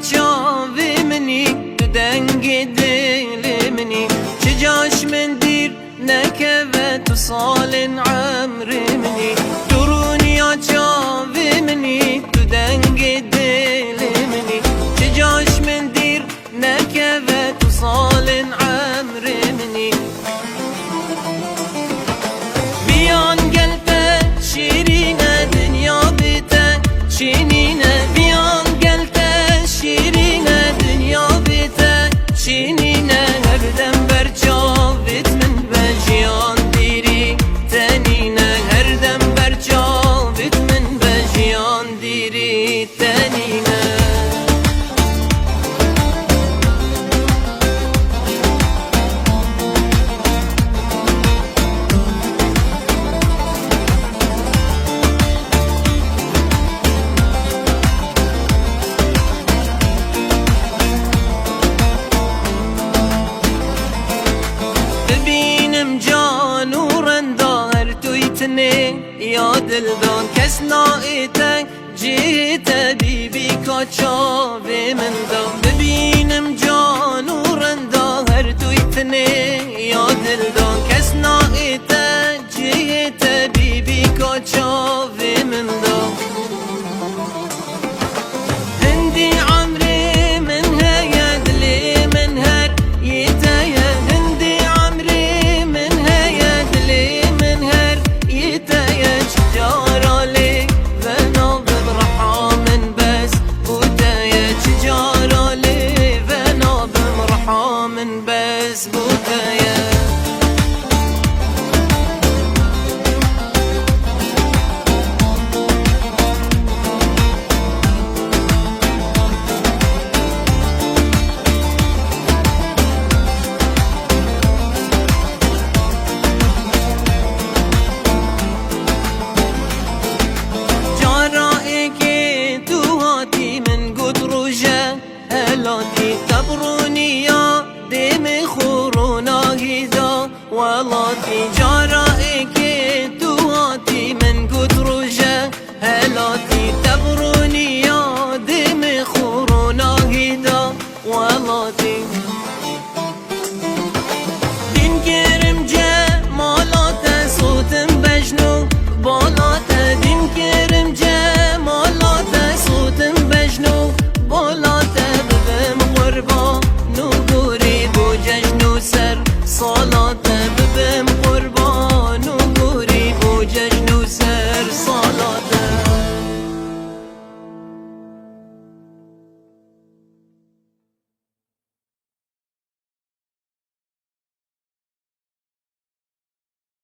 çavi mini denge dili mini çicaş mendir neke ve tusalin amri mini durun ya çavi mini denge dili mini çicaş mendir neke ve tusalin amri mini bir an gel be şirine dünya bite şinine bir an gel be şirine dünya bite şinine her dem ber çavit min be jiyan diri tenine her dem ber çavit min be jiyan diri tenine یا دلدان کس نایتن جیت بی کچاو من دان ببینم جان و رندا هر دویتنه یا دلدان کس نایتن جیت بی کچاو من دان هندی عمری من هیا دلی من هر یتایا هندی عمری من هیا دلی من هر یتایا جارالي ونابم رحامن بس بودايا جارالي ونابم رحامن بس بودايا تبروني يا دم خورونا هيدا والاتي جارائك دواتي من قد رجا هلاتي تبروني